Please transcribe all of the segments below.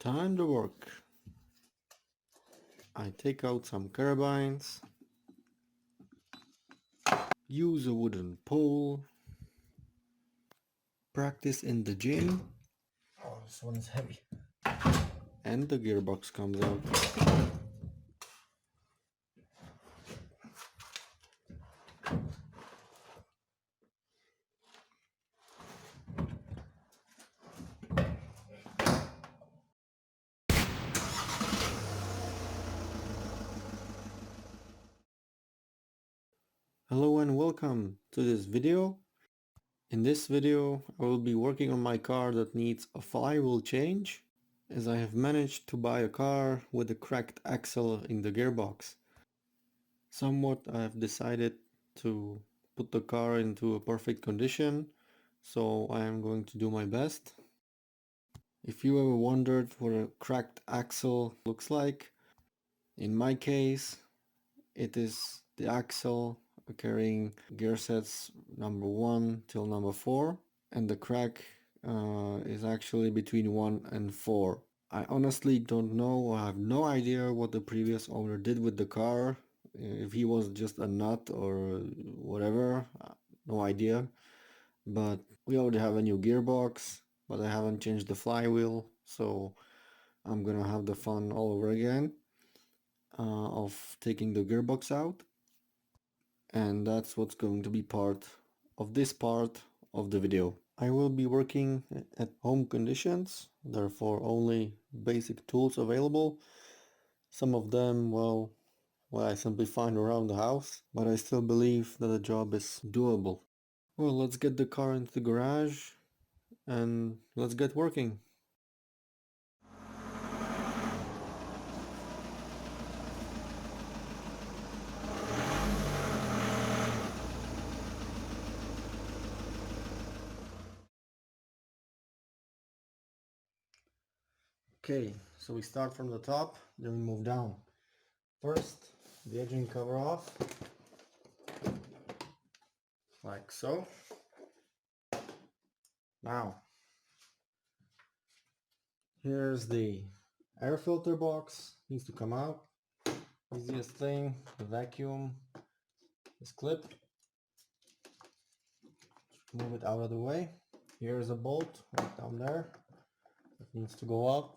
Time to work. I take out some carbines, use a wooden pole, practice in the gym. Oh, this one is heavy. And the gearbox comes out. Hello and welcome to this video. In this video I will be working on my car that needs a flywheel change, as I have managed to buy a car with a cracked axle in the gearbox. Somewhat I have decided to put the car into a perfect condition, so I am going to do my best. If you ever wondered what a cracked axle looks like, in my case it is the axle carrying gear sets number 1 till number 4, and the crack is actually between 1 and 4. I honestly don't know, I have no idea what the previous owner did with the car, if he was just a nut or whatever, no idea. But we already have a new gearbox, but I haven't changed the flywheel, so I'm gonna have the fun all over again of taking the gearbox out. And that's what's going to be part of this part of the video. I will be working at home conditions, therefore only basic tools available. Some of them, well, I simply find around the house, but I still believe that the job is doable. Well, let's get the car into the garage and let's get working. Okay, so we start from the top, then we move down. First, the edging cover off, like so. Now, here's the air filter box, needs to come out. Easiest thing, the vacuum, this clip. Move it out of the way. Here's a bolt right down there. It needs to go up.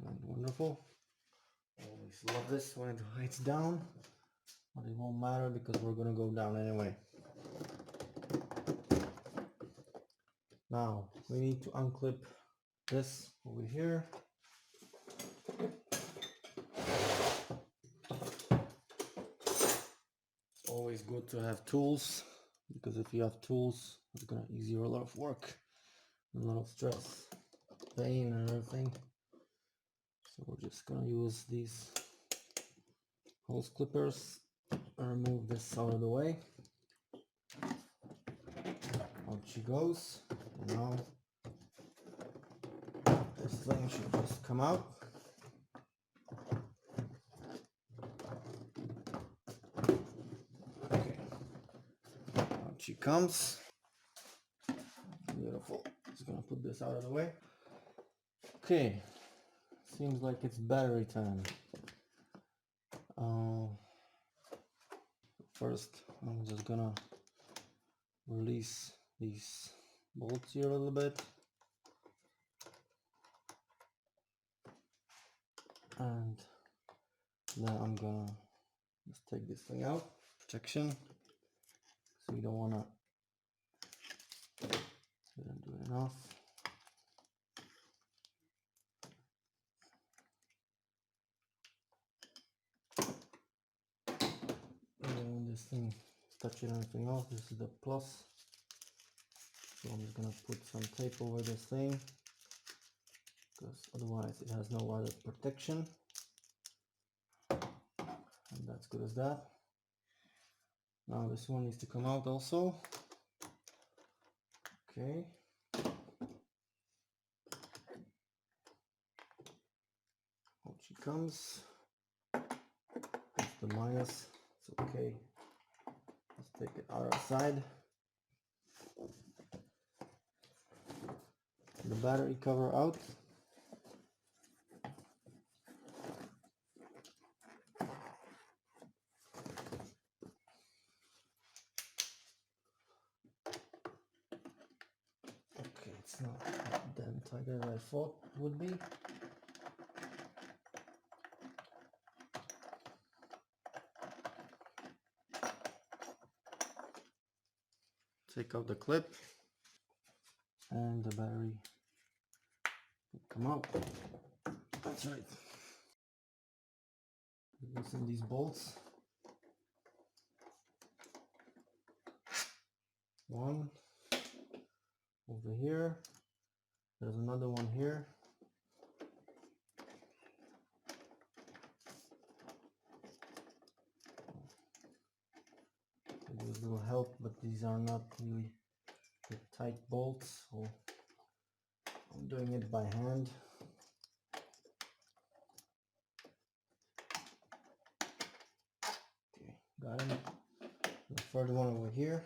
And wonderful. Always love this when it hides down, but it won't matter because we're gonna go down anyway. Now we need to unclip this over here. It's always good to have tools, because if you have tools, it's gonna ease you a lot of work, a lot of stress, pain and everything. So we're just gonna use these hose clippers and remove this out of the way. Out she goes. And now this thing should just come out. Okay, out she comes. Beautiful. Just gonna put this out of the way. Okay, seems like it's battery time. First, I'm just gonna release these bolts here a little bit, and then I'm gonna just take this thing out. Protection, so you don't wanna didn't do it enough. And then when this thing touching anything else, this is the plus. So I'm just gonna put some tape over this thing, because otherwise it has no other protection. And that's good as that. Now this one needs to come out also. Okay. Out she comes. That's the minus. It's okay. Just take it out of the side. The battery cover out. Okay, it's not damn tight as I thought it would be. Take out the clip and the battery will come out. That's right. Loosen these bolts. One over here. There's another one here. These will help, but these are not really the tight bolts, so I'm doing it by hand. Okay, got him. The third one over here.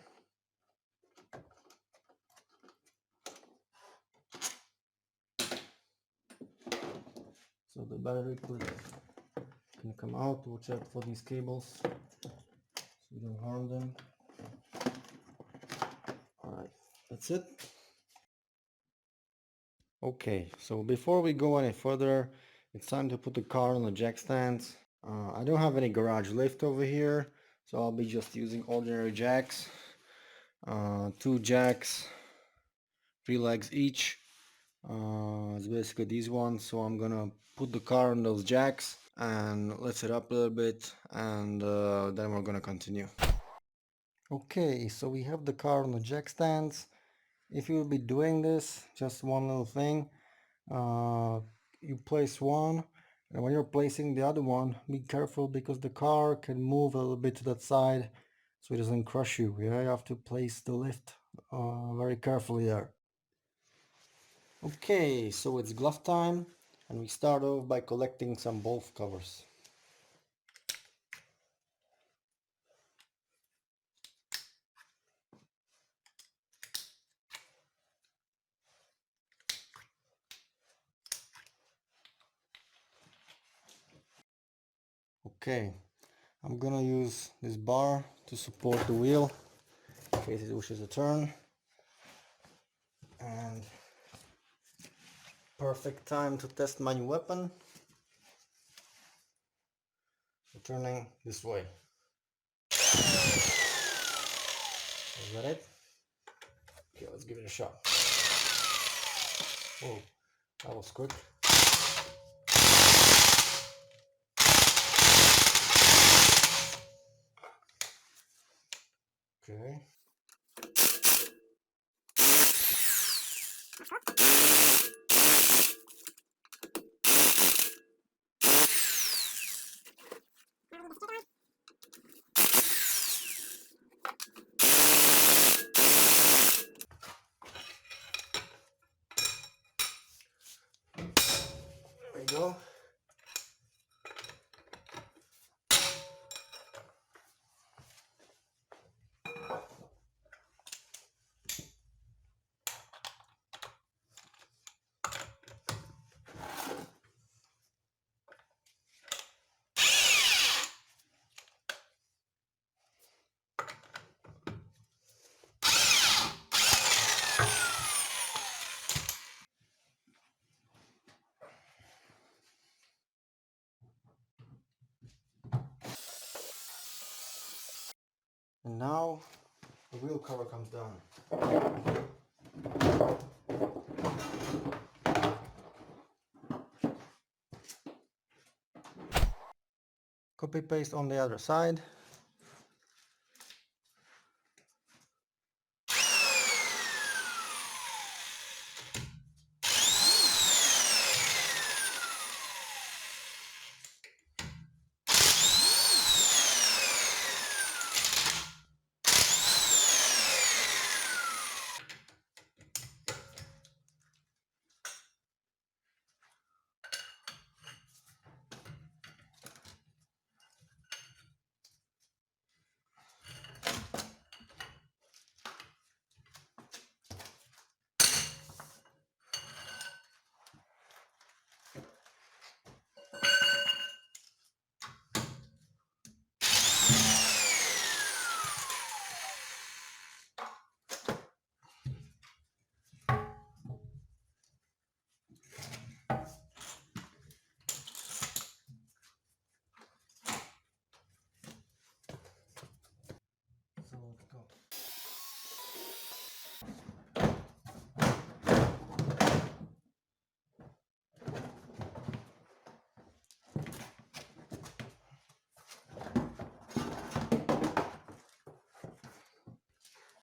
So the battery clip can come out. Watch out for these cables so you don't harm them. Alright, that's it. Okay, so before we go any further, it's time to put the car on the jack stands. I don't have any garage lift over here, so I'll be just using ordinary jacks. 2 jacks, 3 legs each. It's basically these ones, so I'm gonna put the car on those jacks and lift it up a little bit, and then we're gonna continue. Okay, so we have the car on the jack stands. If you will be doing this, just one little thing, you place one, and when you're placing the other one, be careful because the car can move a little bit to that side so it doesn't crush you. Yeah, you have to place the lift very carefully there. Okay, so it's glove time, and we start off by collecting some bolt covers. Okay, I'm gonna use this bar to support the wheel in case it wishes to turn. And perfect time to test my new weapon. So turning this way. Is that it? Okay, let's give it a shot. Whoa, that was quick. Okay. There we go. And now the wheel cover comes down. Copy paste on the other side.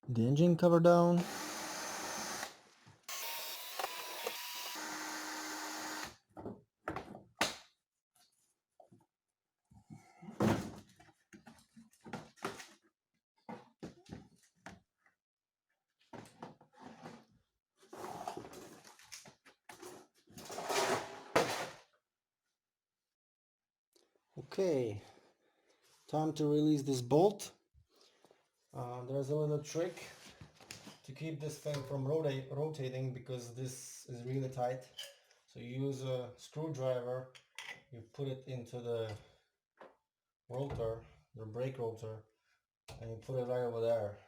the engine cover down. Okay, time to release this bolt. There's a little trick to keep this thing from rotating because this is really tight. So you use a screwdriver, you put it into the rotor, the brake rotor, and you put it right over there.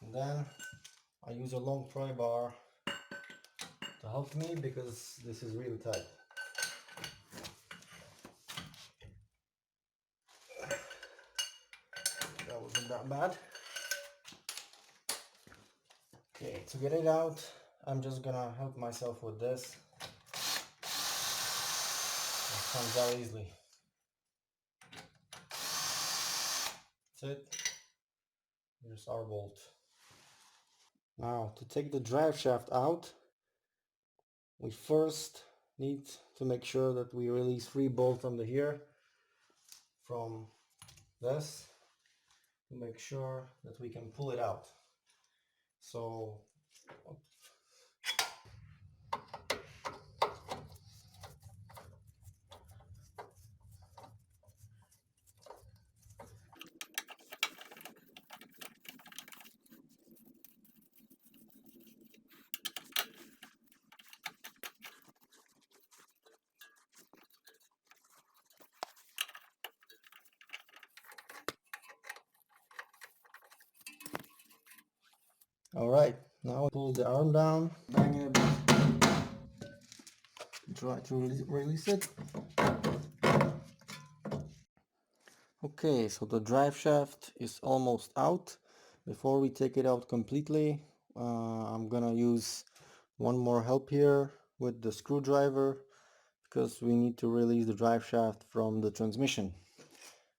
And then I use a long pry bar to help me because this is really tight. That wasn't that bad. Okay, to get it out, I'm just gonna help myself with this. It comes out easily. That's it. Here's our bolt. Now, to take the drive shaft out, we first need to make sure that we release 3 bolts under here from this to make sure that we can pull it out. So all right, now pull the arm down, bang it a bit, try to release it. Okay, so the drive shaft is almost out. Before we take it out completely, I'm gonna use one more help here with the screwdriver because we need to release the drive shaft from the transmission.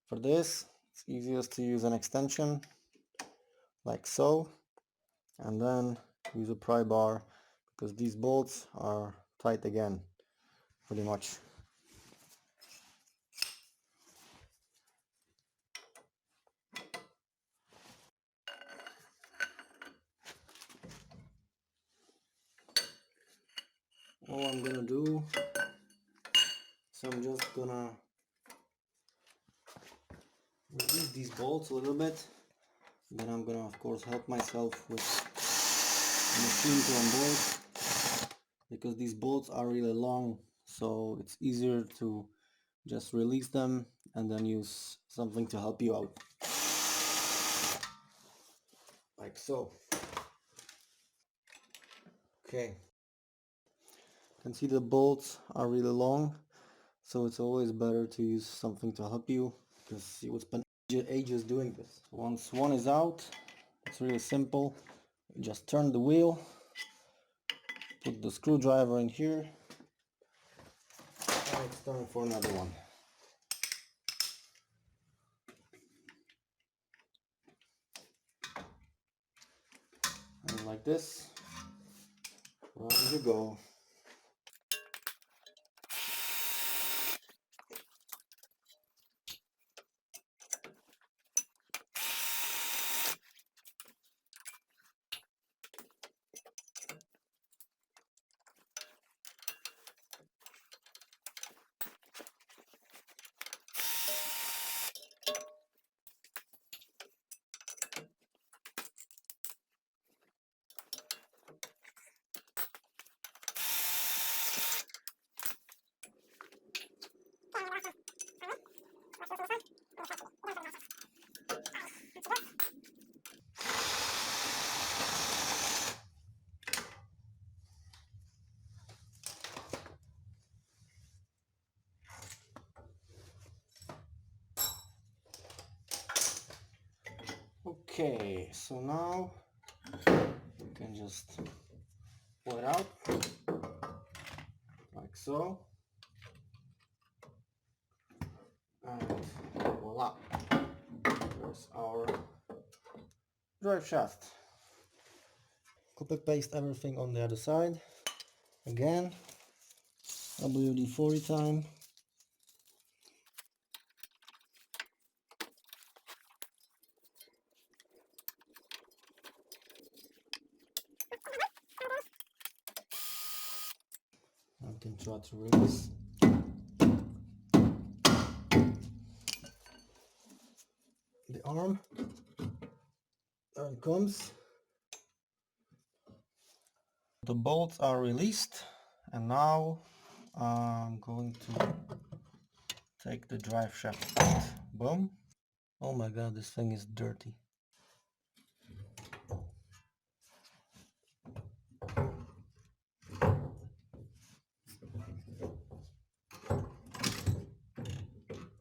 For this, it's easiest to use an extension like so, and then use a pry bar because these bolts are tight again, pretty much. All I'm gonna do is I'm just gonna release these bolts a little bit. Then I'm gonna of course help myself with a machine to unbolt because these bolts are really long, so it's easier to just release them and then use something to help you out, like so. Okay, you can see the bolts are really long, so it's always better to use something to help you because you would spend ages doing this. Once one is out, it's really simple. You just turn the wheel, put the screwdriver in here, and it's time for another one. And like this, round you go. Okay, so now you can just pull it out like so, and voila, there's our drive shaft. Copy paste everything on the other side. Again, WD-40 time. I can try to release. The arm. There it comes. The bolts are released, and now I'm going to take the drive shaft out. Boom. Oh my god, this thing is dirty.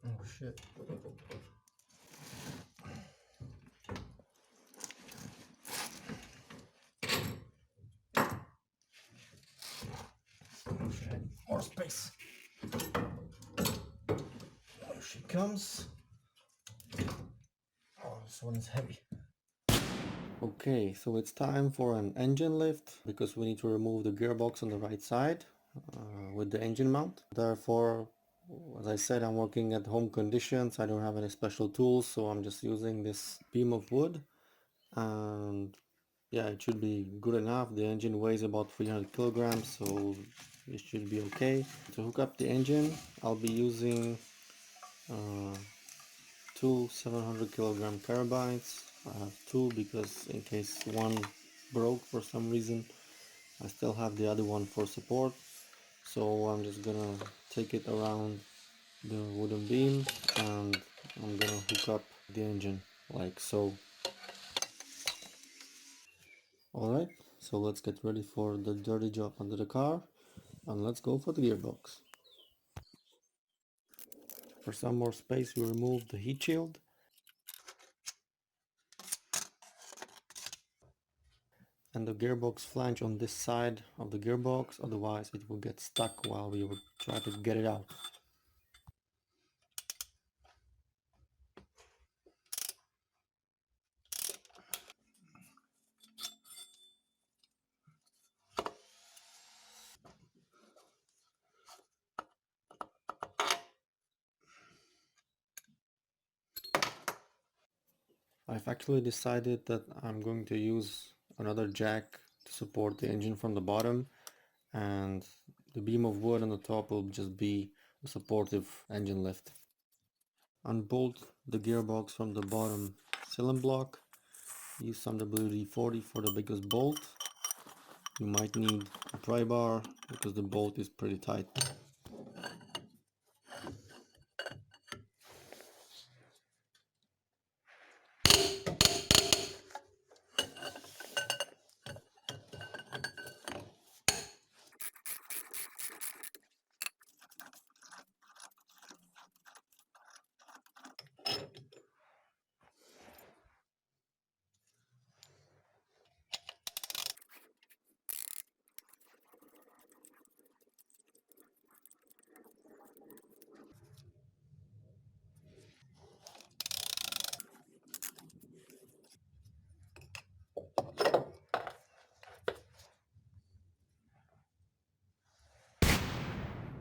Oh shit. More space. There she comes. Oh, this one is heavy. Okay, so it's time for an engine lift because we need to remove the gearbox on the right side with the engine mount. Therefore, as I said, I'm working at home conditions. I don't have any special tools, so I'm just using this beam of wood, and yeah, it should be good enough. The engine weighs about 300 kilograms, so it should be okay. To hook up the engine, I'll be using two 700 kilogram carabines. I have two because in case one broke for some reason, I still have the other one for support. So I'm just gonna take it around the wooden beam and I'm gonna hook up the engine like so. Alright, so let's get ready for the dirty job under the car and let's go for the gearbox. For some more space, we remove the heat shield. And the gearbox flange on this side of the gearbox, otherwise it will get stuck while we would try to get it out. I've actually decided that I'm going to use another jack to support the engine from the bottom, and the beam of wood on the top will just be a supportive engine lift. Unbolt the gearbox from the bottom cylinder block. Use some WD-40 for the biggest bolt. You might need a pry bar because the bolt is pretty tight.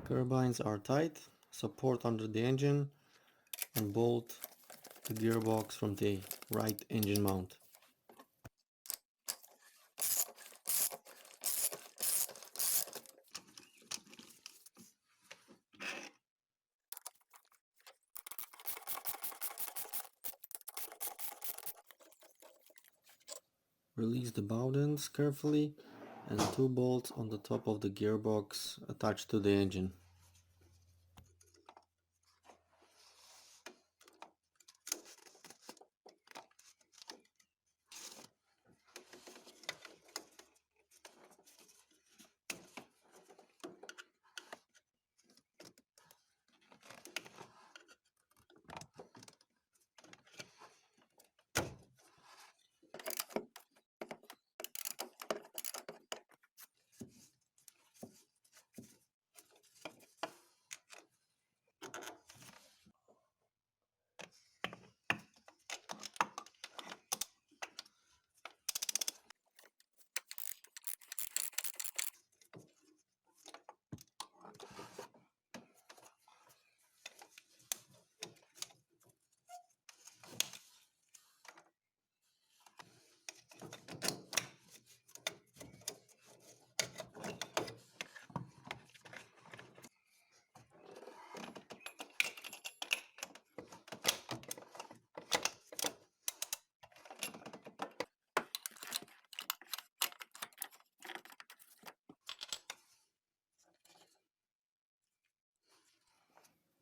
Turbines are tight, support under the engine, and bolt the gearbox from the right engine mount. Release the bowdens carefully and two bolts on the top of the gearbox attached to the engine.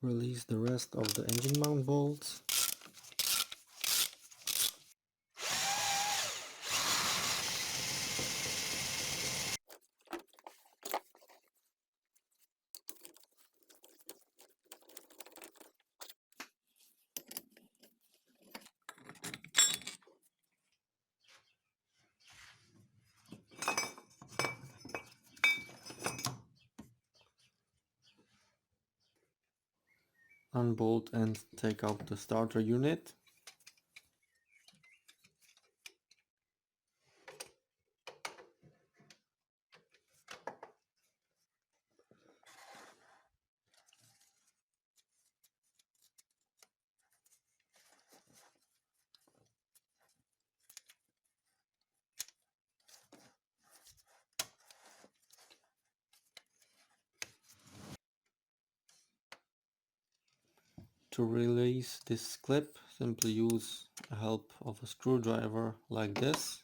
Release the rest of the engine mount bolts. Unbolt and take out the starter unit. To release this clip, simply use the help of a screwdriver like this.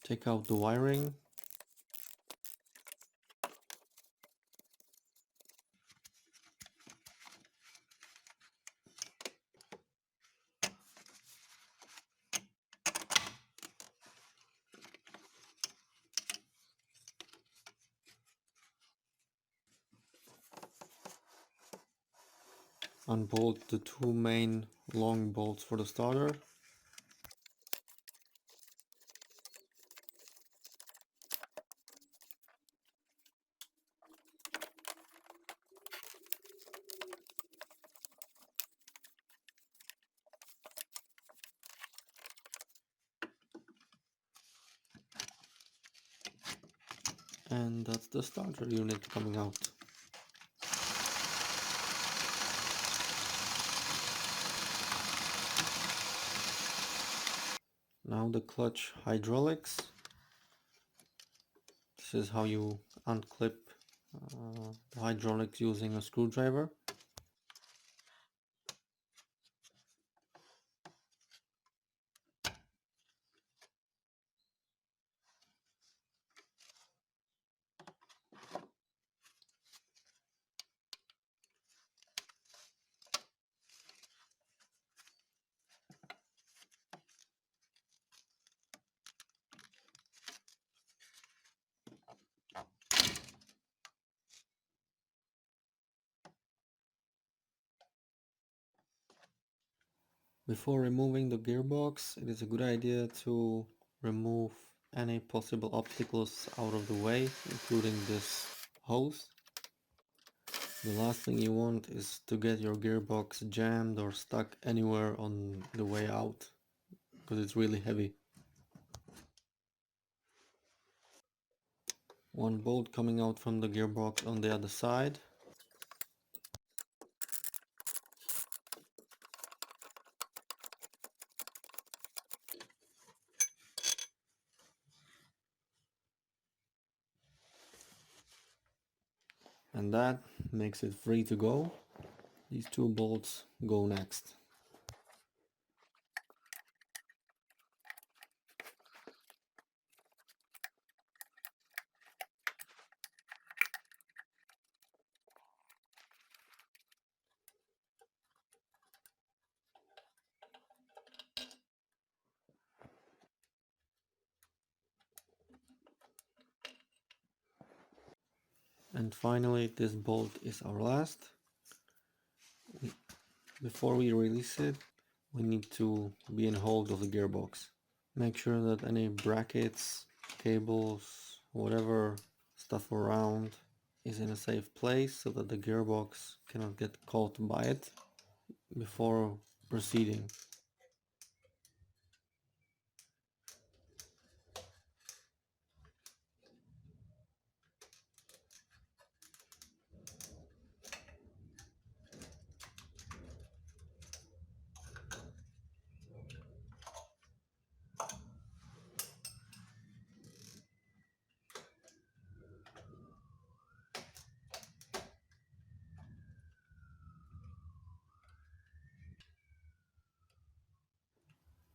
Take out the wiring. Unbolt the two main long bolts for the starter. And that's the starter unit coming out. Now the clutch hydraulics. This is how you unclip the hydraulics using a screwdriver. Before removing the gearbox, it is a good idea to remove any possible obstacles out of the way, including this hose. The last thing you want is to get your gearbox jammed or stuck anywhere on the way out, because it's really heavy. One bolt coming out from the gearbox on the other side. And that makes it free to go. These two bolts go next. And finally, this bolt is our last. Before we release it, we need to be in hold of the gearbox. Make sure that any brackets, cables, whatever stuff around is in a safe place so that the gearbox cannot get caught by it before proceeding.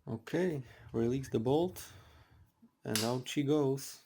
Okay, release the bolt and out she goes.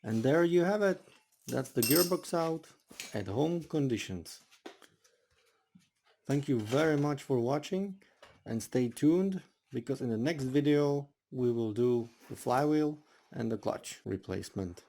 And there you have it. That's the gearbox out at home conditions. Thank you very much for watching and stay tuned, because in the next video we will do the flywheel and the clutch replacement.